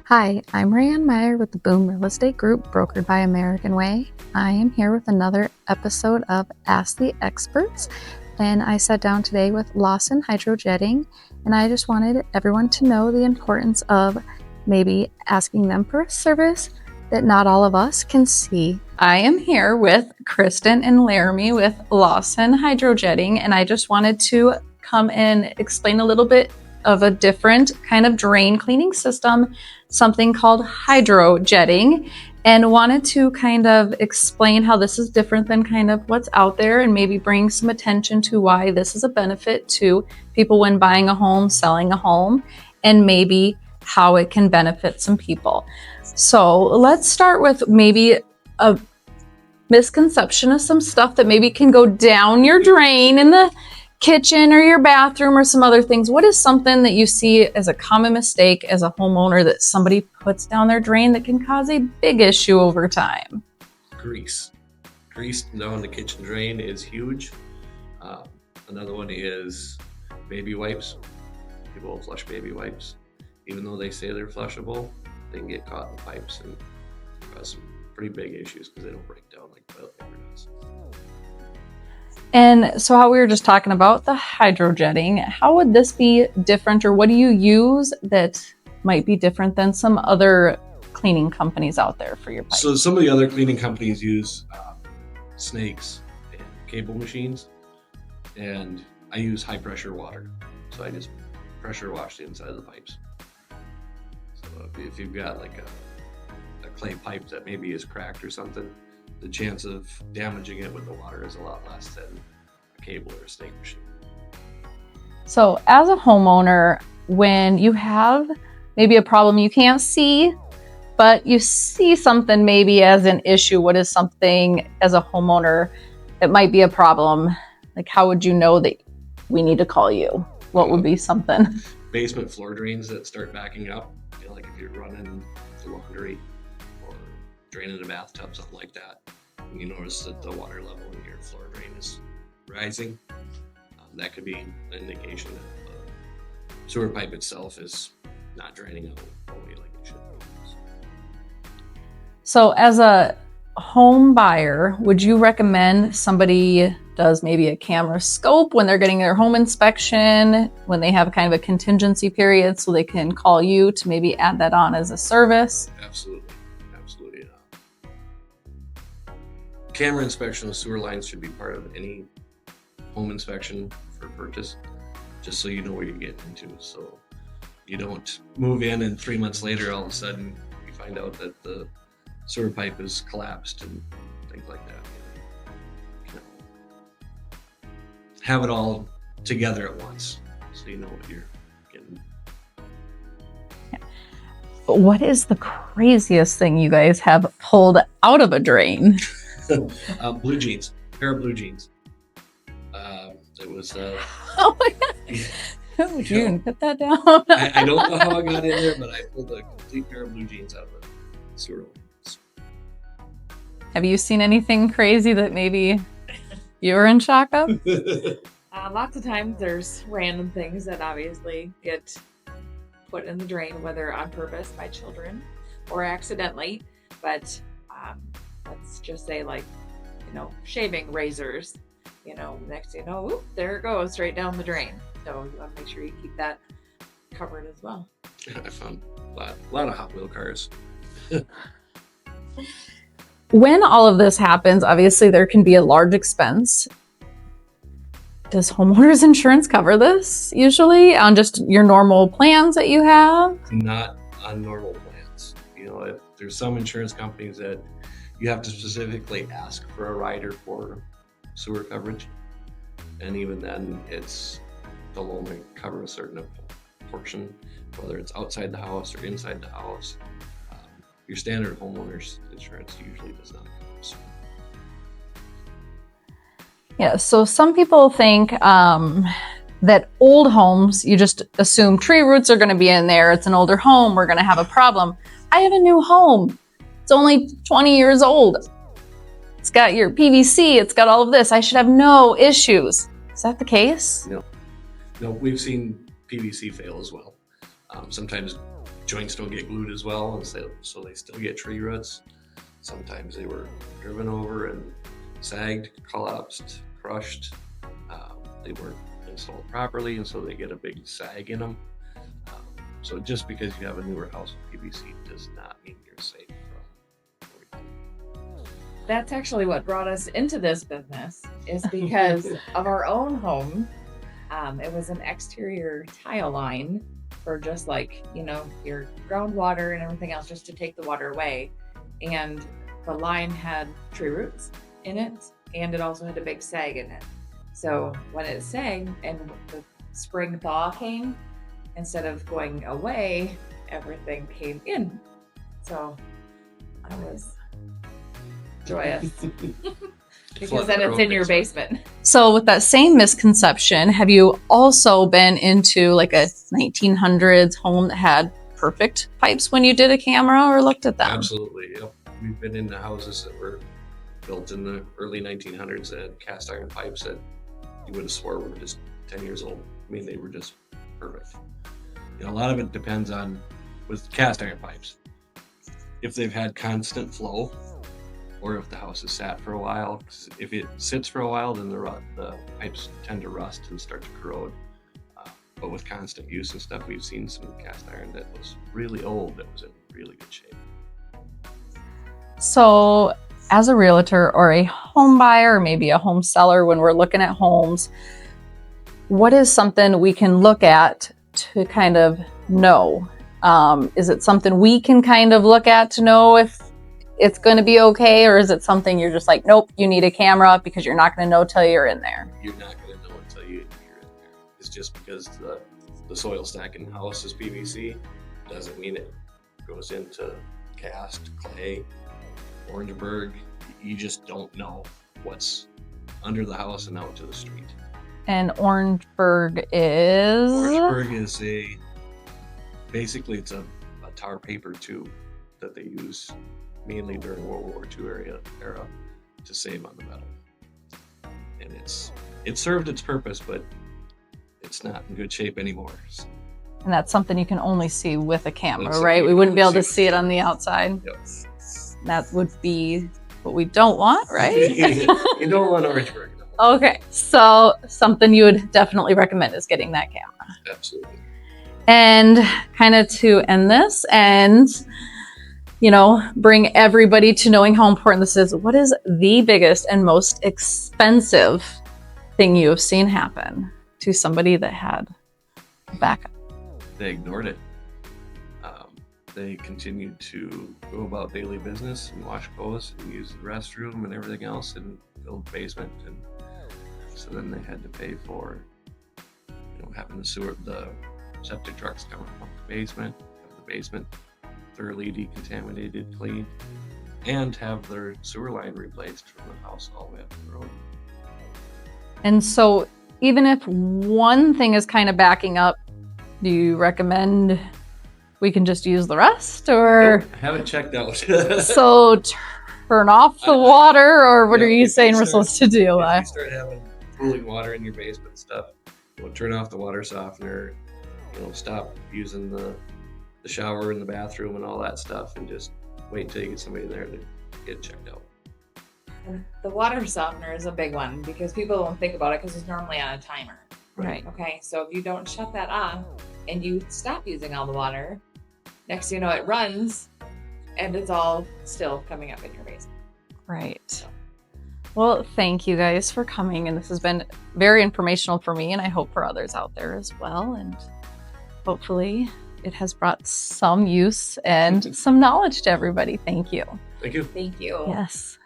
Hi, I'm Reanne Meyer with the Boom Real Estate Group, brokered by American Way. I am here with another episode of Ask the Experts, and I sat down today with Lawson Hydro-Jetting, and I just wanted everyone to know the importance of maybe asking them for a service that not all of us can see. I am here with Kristen and Laramy with Lawson Hydro-Jetting, and I just wanted to come and explain a little bit of a different kind of drain cleaning system, something called hydro-jetting, and wanted to kind of explain how this is different than kind of what's out there and maybe bring some attention to why this is a benefit to people when buying a home, selling a home, and maybe how it can benefit some people. So let's start with maybe a misconception of some stuff that maybe can go down your drain in the kitchen or your bathroom or some other things. What is something that you see as a common mistake as a homeowner that somebody puts down their drain that can cause a big issue over time? Grease down the kitchen drain is huge. Another one is baby wipes. People will flush baby wipes. Even though they say they're flushable, they can get caught in the pipes and cause some pretty big issues because they don't break down like toilet paper does. And so how we were just talking about the hydro-jetting, how would this be different, or what do you use that might be different than some other cleaning companies out there for your pipes? So some of the other cleaning companies use snakes and cable machines, and I use high pressure water. So I just pressure wash the inside of the pipes. So if you've got like a clay pipe that maybe is cracked or something, the chance of damaging it with the water is a lot less than a cable or a snake machine. So as a homeowner, when you have maybe a problem you can't see, but you see something maybe as an issue, what is something as a homeowner that might be a problem? Like, how would you know that we need to call you? What would be something? Basement floor drains that start backing up, like if you're running the laundry or draining the bathtub, something like that. And you notice that the water level in your floor drain is rising. That could be an indication that the sewer pipe itself is not draining out all the way like it should be. So as a home buyer, would you recommend somebody does maybe a camera scope when they're getting their home inspection, when they have kind of a contingency period, so they can call you to maybe add that on as a service? Absolutely not. Camera inspection of sewer lines should be part of any home inspection for purchase, just so you know what you're getting into. So you don't move in and 3 months later, all of a sudden you find out that the sewer pipe is collapsed and things like that. Have it all together at once so you know what you're getting. But what is the craziest thing you guys have pulled out of a drain? Blue jeans, pair of blue jeans. It was. Oh my God. Who would you even put that down? I don't know how I got in there, but I pulled a complete pair of blue jeans out of a sewer line. Have you seen anything crazy that maybe you were in shock of? Lots of times there's random things that obviously get put in the drain, whether on purpose by children or accidentally. But let's just say, like, shaving razors, next thing you know, whoop, there it goes straight down the drain. So you want to make sure you keep that covered as well. I found a lot of Hot Wheel cars. When all of this happens, obviously there can be a large expense. Does homeowners insurance cover this usually on just your normal plans that you have? Not on normal plans. There's some insurance companies that you have to specifically ask for a rider for sewer coverage. And even then, they'll only cover a certain portion, whether it's outside the house or inside the house. Your standard homeowner's insurance usually does not cover sewer. Yeah, so some people think that old homes, you just assume tree roots are going to be in there. It's an older home. We're going to have a problem. I have a new home. It's only 20 years old. It's got your PVC. It's got all of this. I should have no issues. Is that the case? No, we've seen PVC fail as well. Sometimes joints don't get glued as well, and so they still get tree roots. Sometimes they were driven over and sagged, collapsed, crushed. They weren't installed properly, and so they get a big sag in them. So just because you have a newer house with PVC does not mean you're safe from everything. That's actually what brought us into this business, is because of our own home. It was an exterior tile line for just like, your groundwater and everything else, just to take the water away. And the line had tree roots in it, and it also had a big sag in it. So when it sagged and the spring thaw came, instead of going away, everything came in. So I was joyous. Because then it's in your basement. So with that same misconception, have you also been into like a 1900s home that had perfect pipes when you did a camera or looked at them? Absolutely. Yep. We've been into houses that were built in the early 1900s that had cast iron pipes that you would have swore were just 10 years old. I mean, they were just perfect. A lot of it depends on, with cast iron pipes, if they've had constant flow or if the house is sat for a while. If it sits for a while, then the pipes tend to rust and start to corrode. But with constant use and stuff, we've seen some cast iron that was really old that was in really good shape. So as a realtor or a home buyer, or maybe a home seller, when we're looking at homes, what is something we can look at to kind of know? Is it something we can kind of look at to know if it's going to be okay, or is it something you're just like, nope, you need a camera because you're not going to know till you're in there? You're not going to know until you're in there. It's just because the soil stack in the house is PVC doesn't mean it goes into cast, clay, Orangeburg. You just don't know what's under the house and out to the street. And Orangeburg is? Orangeburg is basically it's a tar paper tube that they use mainly during World War II era to save on the metal. And it served its purpose, but it's not in good shape anymore. And that's something you can only see with a camera, That's right? something We you wouldn't be can able to see see it on the outside. Yep. That would be what we don't want, right? You don't want Orangeburg. Okay, so something you would definitely recommend is getting that camera. Absolutely. And kind of to end this and, bring everybody to knowing how important this is, what is the biggest and most expensive thing you have seen happen to somebody that had a backup? They ignored it. They continued to go about daily business and wash clothes and use the restroom and everything else and build the basement. And so then they had to pay for, having the septic trucks coming up the basement, have the basement thoroughly decontaminated, cleaned, and have their sewer line replaced from the house all the way up to the road. And so even if one thing is kind of backing up, do you recommend we can just use the rest, or? I haven't checked out. So turn off the water, or what are you saying we're supposed to do? If you start having cooling water in your basement and stuff, turn off the water softener, stop using the shower in the bathroom and all that stuff, and just wait until you get somebody there to get checked out. And the water softener is a big one because people don't think about it because it's normally on a timer. Right. Okay, so if you don't shut that off and you stop using all the water, next thing you know, it runs and it's all still coming up in your basement. Right. So. Well, thank you guys for coming, and this has been very informational for me, and I hope for others out there as well, and hopefully it has brought some use and some knowledge to everybody. Thank you. Thank you. Thank you. Yes.